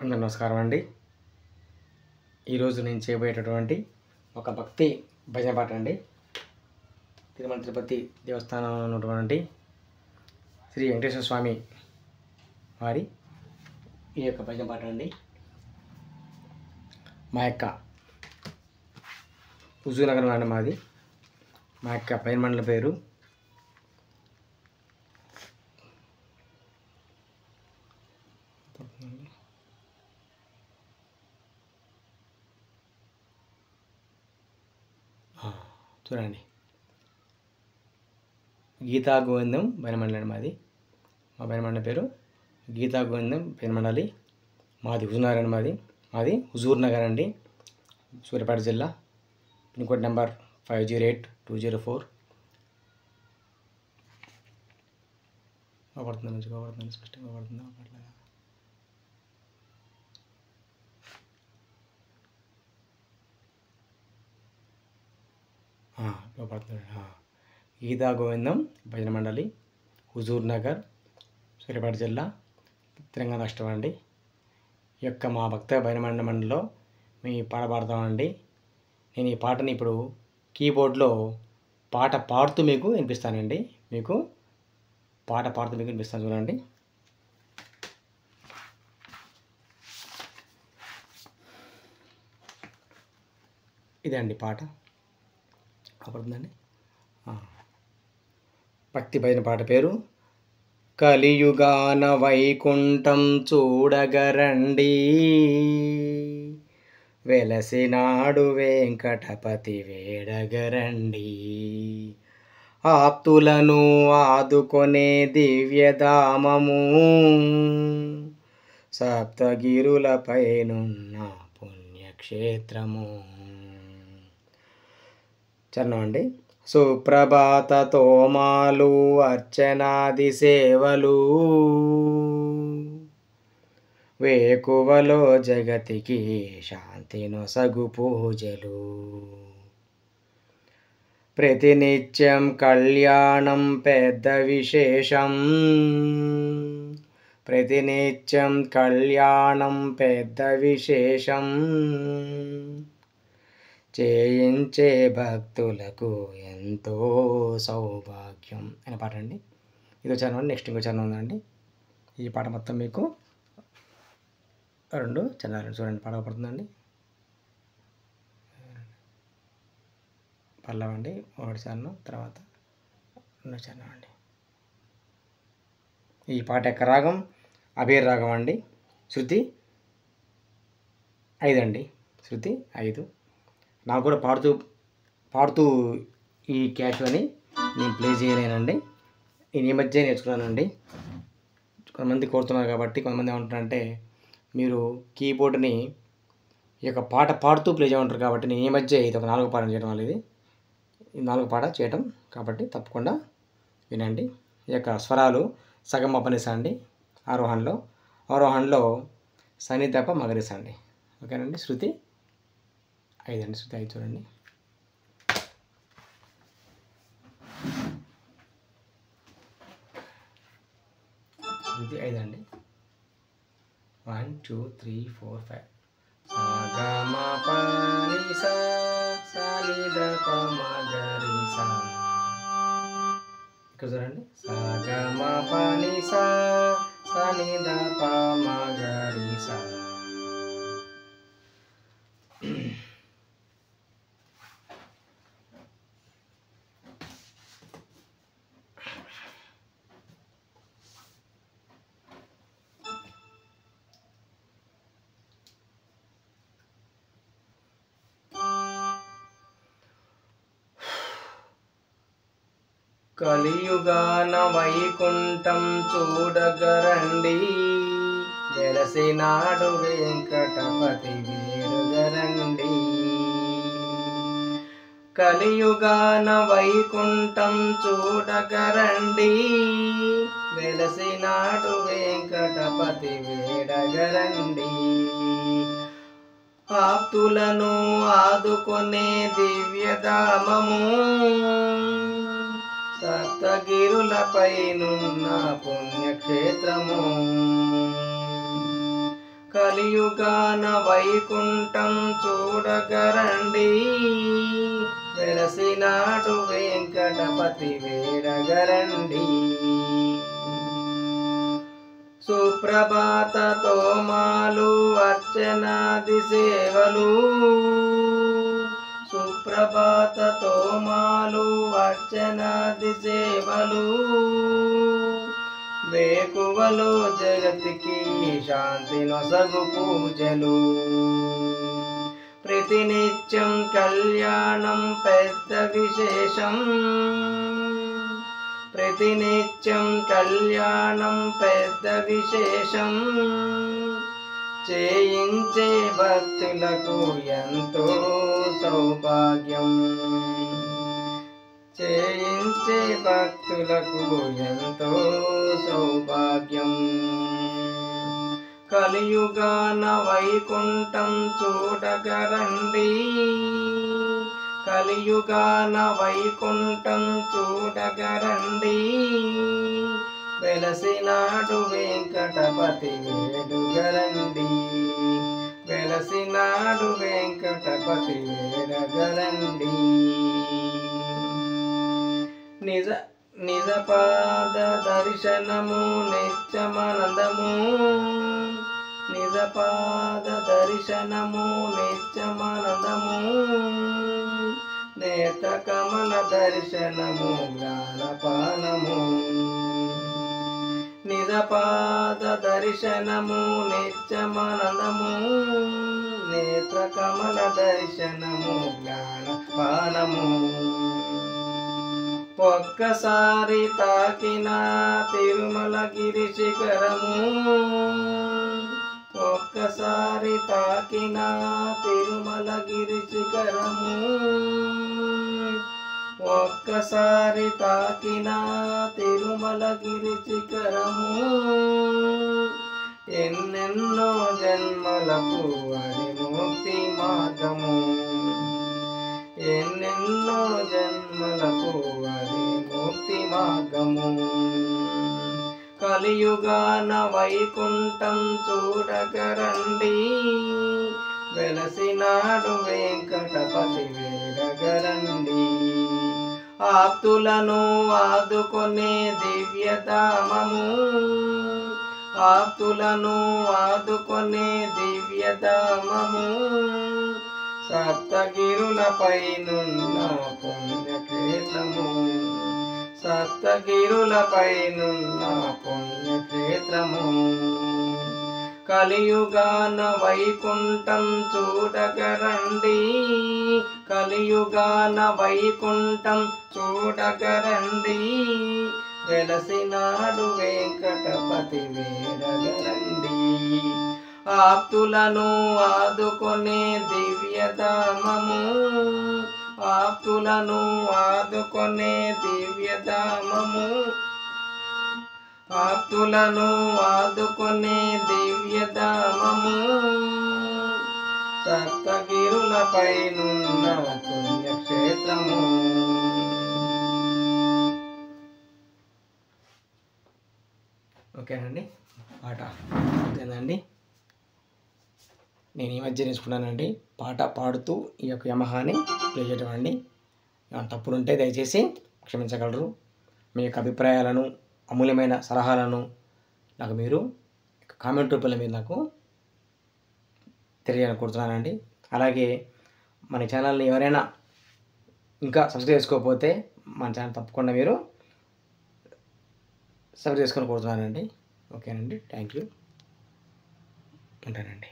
అందరికీ నమస్కారం అండి. ఈరోజు నేను చేయబోయేటటువంటి ఒక భక్తి భజన పాట అండి. తిరుమల తిరుపతి దేవస్థానంలో ఉన్నటువంటి శ్రీ వెంకటేశ్వర స్వామి వారి ఈ యొక్క భజన పాట అండి. మా యొక్క హుజూర్నగర్ అండి మాది. మా యొక్క పైన మండల పేరు చూడండి, గీతా గోవిందం బైనమండలి మాది. మా బైనమండలి పేరు గీతా గోవిందం బైనమండలి. మాది హుజూర్నగర్ అండి. మాది హుజూర్నగర్ అండి, సూర్యాపేట జిల్లా. Pin code number 508204. పడుతుంది, మంచిగా పడుతుంది, స్పష్టంగా పడుతుంది. పడుతుంది. గీతా గోవిందం భజన మండలి, హుజూర్నగర్, సూర్యాపేట జిల్లా, తెలంగాణ రాష్ట్రం అండి. ఈ యొక్క మా భక్త భజన మండలిలో మేము పాట పాడతామండి. నేను ఈ పాటని ఇప్పుడు కీబోర్డ్లో పాట పాడుతూ మీకు వినిపిస్తానండి. మీకు పాట పాడుతూ మీకు వినిపిస్తాను, చూడండి. ఇదే అండి పాట పడుతుందండి. భక్తి భజన పాట పేరు కలియుగాన వైకుంఠం చూడగరండి, వెలసినాడు వెంకటపతి వేడగరండి, ఆప్తులను ఆదుకొనే దివ్యధామము, సప్తగిరులపైనున్న పుణ్యక్షేత్రము. చరణం అండి. సుప్రభాత తోమాలు అర్చనాది సేవలు, వేకువలో జగతికి శాంతి నొసగు పూజలు, ప్రతినిత్యం కళ్యాణం పెద్ద విశేషం, ప్రతినిత్యం కళ్యాణం పెద్ద విశేషం, చేయించే భక్తులకు ఎంతో సౌభాగ్యం అనే పాట అండి. ఇదో చరణం. నెక్స్ట్ ఇంకో చరణం ఉందండి. ఈ పాట మొత్తం మీకు 2 చరణాలు చూడండి. పాట పడుతుందండి. పల్లవండి, 1 చరణం, తర్వాత 2 చరణం అండి. ఈ పాట యొక్క రాగం అబీర్ రాగం అండి. శృతి 5 అండి. శృతి 5. నాకు కూడా పాడుతూ ఈ క్యాష్ అని నేను ప్లే చేయలేనండి. నేను ఈ మధ్య నేర్చుకున్నానండి. కొంతమంది కోరుతున్నారు కాబట్టి, కొంతమంది ఏమంటారంటే మీరు కీబోర్డ్ని ఈ యొక్క పాట పాడుతూ ప్లే చేయమంటారు కాబట్టి, నేను ఈ మధ్య ఇది ఒక 4వ పాట చేయడం వల్ల ఈ 4వ పాట చేయటం కాబట్టి తప్పకుండా వినండి. ఈ యొక్క స్వరాలు సగం అపనిస అండి. ఆరోహణలో సని తప్ప మగరిస అండి. ఓకేనండి. శృతి 5 అండి. శృతి 5 చూడండి. శృతి 5 అండి. 1 2 3 4 5. సగమ పనిస సనిదప మగరిస. ఇక్కడ చూడండి. సగమ పనిస సనిదప మగరిస. కలియుగాన వైకుంఠం చూడగరండి, వెలసినాడు వెంకటపతి వేడుగరండి. కలియుగాన వైకుంఠం చూడగరండి, వెలసినాడు వెంకటపతి వేడగరండి, ఆప్తులను ఆదుకొనే దివ్యధామము, సప్తగిరులపైనున్న పుణ్యక్షేత్రము, కలియుగాన వైకుంఠం చూడగరండి, వెలసినాడు వెంకటపతి వేడగరండి. సుప్రభాత తోమాలు అర్చనాది సేవలు, సుప్రభాత తోమాలు అర్చనాది సేవలు, వేకువలో జగతికి శాంతి నొసగు పూజలు. ప్రతినిత్యం కళ్యాణం పెద్ద విశేషం, ప్రతినిత్యం కళ్యాణం పెద్ద విశేషం. చేయించే భక్తులకు ఎంతో సౌభాగ్యం, చేయించే భక్తులకు ఎంతో సౌభాగ్యం. కలియుగాన వైకుంఠం చూడగరండి, కలియుగాన వైకుంఠం చూడగరండి, వెలసినాడు వెంకటపతి వేడుగరండి, వెలసినాడు వెంకటపతి వేడగరండి. నిజపాద దర్శనము నిత్యమానందము, నిజపాద దర్శనము నిత్యమానందము, నేత కమల దర్శనము జ్ఞానపానము. నిజపాద దర్శనము నిత్యమానందము, నేత్ర కమల దర్శనము జ్ఞానపానము. ఒక్కసారి తాకిన తిరుమలగిరి శిఖరము, ఒక్కసారి తాకిన తిరుమలగిరి శిఖరము, ఒక్కసారి తాకిన తిరుమలగిరి శిఖరము. ఎన్నెన్నో జన్మలకు అది ముక్తి మార్గము, ఎన్నెన్నో జన్మలకు అది ముక్తి మార్గము. కలియుగాన వైకుంఠం చూడగరండి, వెలసినాడు వెంకటపతి వేడగరండి. ఆప్తులను ఆదుకొనే దివ్యధామము, ఆప్తులను ఆదుకొనే దివ్యధామము, సప్తగిరులపైనున్న పుణ్యక్షేత్రము, సప్తగిరులపైనున్న పుణ్యక్షేత్రము. కలియుగాన వైకుంఠం చూడగరండి, కలియుగాన వైకుంఠం చూడగరండి, వెలసినాడు వెంకటపతి వేడగరండి. ఆప్తులను ఆదుకొనే దివ్యధామము, ఆప్తులను ఆదుకొనే దివ్యధామము, ఆప్తులను ఆదుకొనే దివ్యధామము, సప్తగిరులపైనున్న పుణ్యక్షేత్రము. ఓకేనండి, పాట ఓకేనండి. నేను ఈ మధ్య నేర్చుకున్నానండి పాట పాడుతూ ఈ యొక్క యమహాని ప్లే చేయడం అండి. తప్పులుంటే దయచేసి క్షమించగలరు. మీ యొక్క అభిప్రాయాలను, అమూల్యమైన సలహాలను నాకు మీరు కామెంట్ రూపంలో మీరు నాకు తెలియాలనుకుంటున్నానండి. అలాగే మన ఛానల్ని ఎవరైనా ఇంకా సబ్స్క్రైబ్ చేసుకోకపోతే మన ఛానల్ తప్పకుండా మీరు సబ్స్క్రైబ్ చేసుకొని కోరుతున్నానండి. ఓకేనండి, థ్యాంక్ యూ, ఉంటానండి.